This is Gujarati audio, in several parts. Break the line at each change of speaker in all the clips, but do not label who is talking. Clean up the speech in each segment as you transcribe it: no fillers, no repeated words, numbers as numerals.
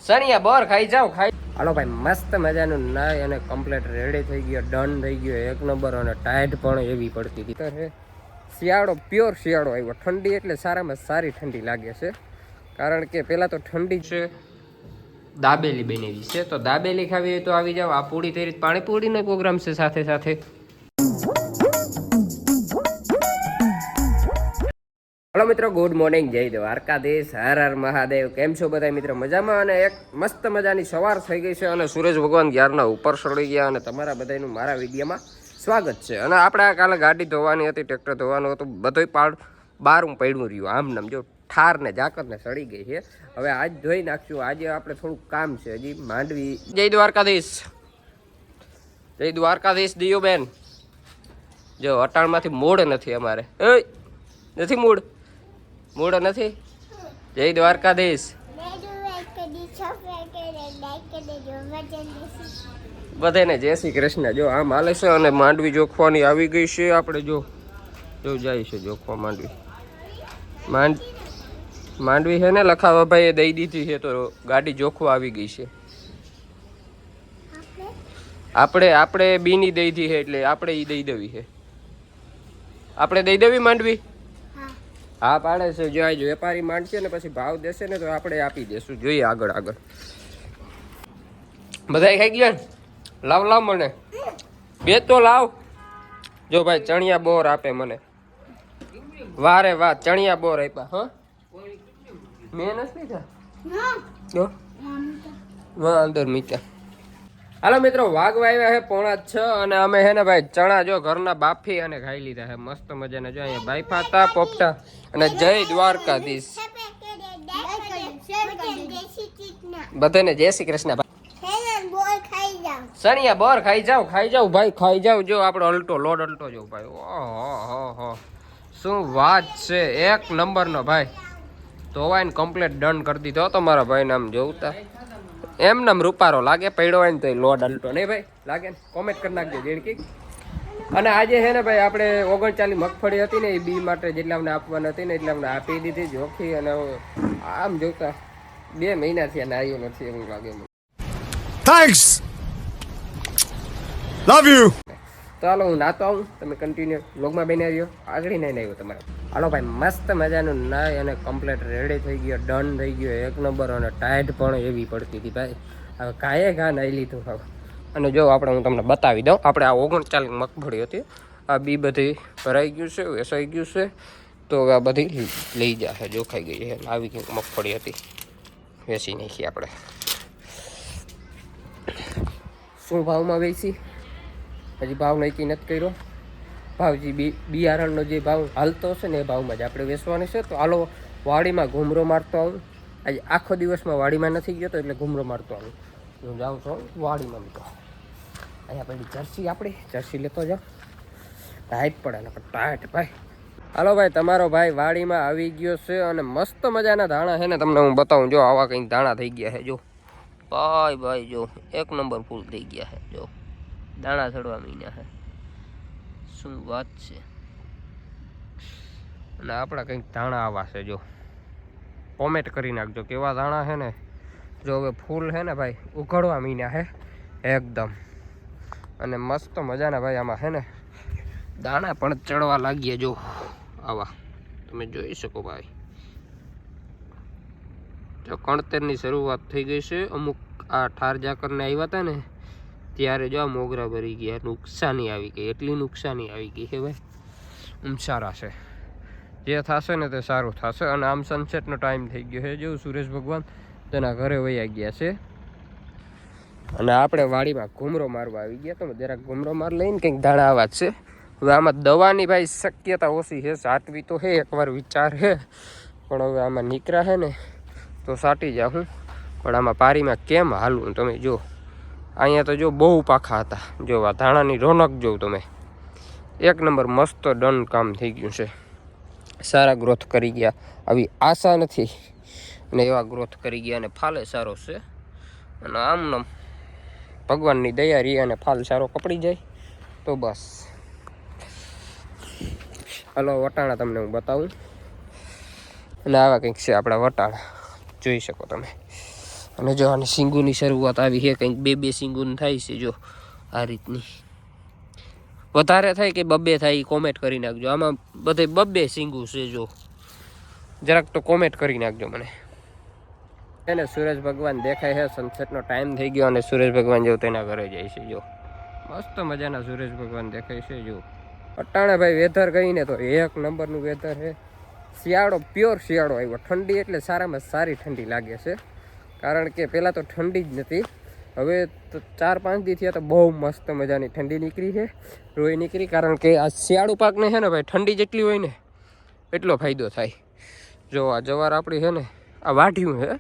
સણિયા બોર ખાઈ જાવ હાલો ભાઈ મસ્ત મજાનું નાય અને કમ્પ્લીટ રેડી થઈ ગયો, ડન થઈ ગયો એક નંબર. અને ટાઈટ પણ એવી પડતી હતી. શિયાળો પ્યોર શિયાળો આવ્યો. ઠંડી એટલે સારામાં સારી ઠંડી લાગે છે, કારણ કે પેલા તો ઠંડી છે. દાબેલી બનેલી છે, તો દાબેલી ખાવી હોય તો આવી જાવ. આ પૂરી તરી પાણીપુરીનો પ્રોગ્રામ છે સાથે સાથે. હલો મિત્રો, ગુડ મોર્નિંગ, જય દ્વારકાધીશ, હર હર મહાદેવ. કેમ છો બધા મિત્રો? મજામાં. અને એક મસ્ત મજાની સવાર થઈ ગઈ છે અને સૂરજ ભગવાન ક્યારના ઉપર ચડી ગયા. અને તમારા બધાનું મારા વિડીયોમાં સ્વાગત છે. અને આપણે કાલે ગાડી ધોવાની હતી, ટ્રેક્ટર ધોવાનું હતું, બધુંય બારું પડ્યું રહ્યું આમ નામ. જો ઠાર ને ઝાકર ને સડી ગઈ છે. હવે આજ ધોઈ નાખશું. આજે આપણે થોડુંક કામ છે હજી માંડવી. જય દ્વારકાધીશ, જય દ્વારકાધીશ દિયો બેન. જો અટાણમાંથી મૂળ નથી અમારે, નથી મૂળ નથી. જય દ્વારકાધીશ. બધાને જય શ્રી કૃષ્ણ. જો આમ હાલે છે અને માંડવી જોખવાની આવી ગઈ છે. આપણે જો જાય છે જોખવા માંડવી છે ને, લખાવા ભાઈ દઈ દીધી છે, તો ગાડી જોખવા આવી ગઈ છે. આપણે બીની દઈ દી છે, એટલે આપણે ઈ દઈ દેવી છે. આપણે દઈ દેવી માંડવી. હા પાડે છે. જો આજ વેપારી માંડશે ને પછી ભાવ દેશે ને તો આપણે આપી દેશું. જોઈએ આગળ બધા ખાઈ ગયા. લાવ મને બે તો લાવ. જો ભાઈ ચણિયા બોર આપે મને. વારે વાહ ચણિયા બોર આપ્યા. હા મેં નથી લીધા. અંદર મીઠા. હાલો મિત્રો, વાગવા આવ્યા છે 5:45 અને અમે હે ને ભાઈ ચણા જો ઘરના બાફી અને ખાઈ લીધા છે મસ્ત મજાના. જો અહીંયા બાફા હતા પોપટા. અને જય દ્વારકાધીશ બધાને જય શ્રી કૃષ્ણ. સણિયા બોર ખાઈ જાવ ભાઈ, ખાઈ જાવ. જો આપણો અલ્ટો લોડ અલ્ટો જો ભાઈ. ઓહો શું વાત છે, એક નંબરનો ભાઈ. ધોવાઈને કમ્પ્લીટ ડન કરી દીધો તમારા ભાઈ. નામ જોવતા એમ નામ રૂપારો લાગે, પડ્યો હોય ને તો લોડ અલ્ટો નહીં ભાઈ લાગે ને. કોમેન્ટ કરી નાખજો જેણકી. અને આજે છે ને ભાઈ આપણે 39 મગફળી હતી ને, એ બી માટે જેટલા અમને આપવાની હતી ને એટલે અમને આપી દીધી જોખી. અને આમ જોતા 2 મહિનાથી આને આવ્યો નથી એવું લાગે મને.
Thanks, love you.
તો હાલો હું નાતો આવું, તમે કન્ટિન્યુ વ્લોગમાં બની આવ્યો. આગળ નહીં આવ્યો તમારે. હાલો ભાઈ મસ્ત મજાનું નાય અને કમ્પ્લીટ રેડી થઈ ગયો, ડન થઈ ગયો એક નંબર. અને ટાઈટ પણ એવી પડતી હતી ભાઈ. હવે કાંઈ નાઈ લીધું હવે. અને જો આપણે હું તમને બતાવી દઉં. આપણે આ 39 મગફળી હતી, આ બી બધી ભરાઈ ગયું છે, વેસાઈ ગયું છે. તો હવે આ બધી લઈ જશે, જોખાઈ ગઈ છે. આવી કંઈક મગફળી હતી, વેચી નાખી આપણે. શું ભાવમાં વેચી હજી ભાવ નક્કી નથી કર્યો. ભાવજી બિયારણનો જે ભાવ હાલતો હશે ને એ ભાવમાં જ આપણે વેચવાની છે. તો હાલો વાડીમાં ઘૂમરો મારતો આવું. આજે આખો દિવસમાં વાડીમાં નથી ગયો તો એટલે ઘૂમરો મારતો આવું. હું જાઉં છું વાડીમાં. મિત્રો અહીંયા પેલી જર્સી, આપણી જર્સી લેતો જાઓ. ટાઈટ પડે ને ટાઈટ ભાઈ. હાલો ભાઈ, તમારો ભાઈ વાડીમાં આવી ગયો છે અને મસ્ત મજાના ધાણા છે ને તમને હું બતાવું. જો આવા કંઈક ધાણા થઈ ગયા છે. જો ભાઈ જો એક નંબર ફૂલ થઈ ગયા છે. જો દાણા ચડવા મીના છે. શું વાત છે. અને આપણા કંઈક ધાણા આવા છે. જો કોમેન્ટ કરી નાખજો કેવા ધાણા છે ને. જો હવે ફૂલ છે ને ભાઈ ઉઘડવા મીના છે એકદમ. અને મસ્ત મજાના ભાઈ આમાં છે ને દાણા પણ ચડવા લાગીએ. જો આવા તમે જોઈ શકો ભાઈ. જો કણતરની શરૂઆત થઈ ગઈ છે. અમુક આ ઠાર ઝાકરને આવ્યા હતા ને ત્યારે જો આ મોગરા ભરી ગયા. નુકસાની આવી ગઈ, એટલી નુકસાની આવી ગઈ છે ભાઈ. સારા છે, જે થશે ને તે સારું થશે. અને આમ સનસેટનો ટાઈમ થઈ ગયો છે. જો સૂરજ ભગવાન તેના ઘરે વયા ગયા છે. અને આપણે વાડીમાં ઘૂમરો મારવા આવી ગયા. તો જરાક ઘૂમરો માર લઈને કંઈક દાણા આવા જ છે. હવે આમાં દવાની ભાઈ શક્યતા ઓછી છે. સાટવી તો છે, એકવાર વિચાર છે, પણ હવે આમાં નીકળ્યા છે ને તો સાટી જાઉં. પણ આમાં પારીમાં કેમ હાલવું તમે જો. અહીંયા તો જો બહુ પાખા હતા. જો આ ધાણાની રોનક જોઉં તમે. એક નંબર મસ્ત ડન કામ થઈ ગયું છે. સારા ગ્રોથ કરી ગયા, આવી આશા નથી અને એવા ગ્રોથ કરી ગયા. અને ફાલે સારો છે. અને આમ ભગવાનની દયા રહી અને ફાલ સારો કપડી જાય તો બસ. હલો વટાણા તમને હું બતાવું. અને આવા કંઈક છે આપણા વટાણા. જોઈ શકો તમે. અને જો આની સિંગુની શરૂઆત આવી છે, કંઈક 2 સિંગુની થાય છે. જો આ રીતની વધારે થાય કે 2 થાય કોમેન્ટ કરી નાખજો. આમાં બધે 2 સિંગુ છે. જો જરાક તો કોમેન્ટ કરી નાખજો મને. એને સૂરજ ભગવાન દેખાય છે. સનસેટનો ટાઈમ થઈ ગયો અને સૂરજ ભગવાન જેવું તેના ઘરે જાય છે. જો મસ્ત મજાના સૂરજ ભગવાન દેખાય છે. જો અટાણે ભાઈ વેધર કહીને તો 1 નંબરનું વેધર છે. શિયાળો, પ્યોર શિયાળો આવ્યો. ઠંડી એટલે સારામાં સારી ઠંડી લાગે છે, કારણ કે પહેલાં તો ઠંડી જ નથી. હવે તો 4-5 દી થયા તો બહુ મસ્ત મજાની ઠંડી નીકળી છે, રોઈ નીકળી. કારણ કે આ શિયાળુ પાકને છે ને ભાઈ, ઠંડી જેટલી હોય ને એટલો ફાયદો થાય. જો આ જવાર આપણી છે ને, આ વાઢિયું છે.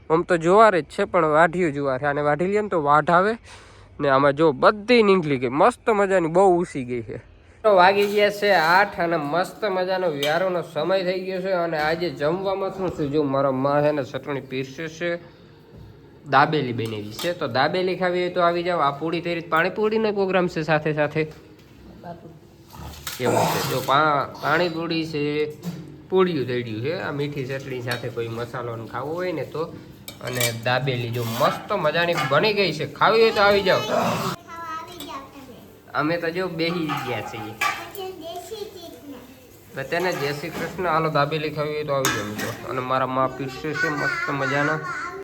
આમ તો જુવાર જ છે, પણ વાઢિયું જુવાર છે. આને વાઢી લઈએ ને તો વાઢ આવે ને. આમાં જો બધી નીકળી ગઈ, મસ્ત મજાની, બહુ ઊસી ગઈ છે. તો વાગી ગયા છે 8 અને મસ્ત મજાનો વ્યારોનો સમય થઈ ગયો છે. અને આજે જમવામાં શું છે, જો મારા માં છે ને ચટણી પીરસે છે, દાબેલી બનાવી છે. તો દાબેલી ખાવી હોય તો આવી જાવ. આ પૂરી થઈ રહી, પાણીપુરીનો પ્રોગ્રામ છે સાથે સાથે એવું છે. જો પાણીપુરી છે, પૂરીયું દળ્યું છે. આ મીઠી ચટણી સાથે કોઈ મસાલો ખાવો હોય ને તો. અને દાબેલી જો મસ્ત મજાની બની ગઈ છે. ખાવી હોય તો આવી જાવ. અમે તો જો બેહી ગયા છીએ બધાને. જય શ્રી કૃષ્ણ. હાલો દાબેલી ખાવી હોય તો આવી જાવ. અને મારા માં પીરસે છે મસ્ત મજાના.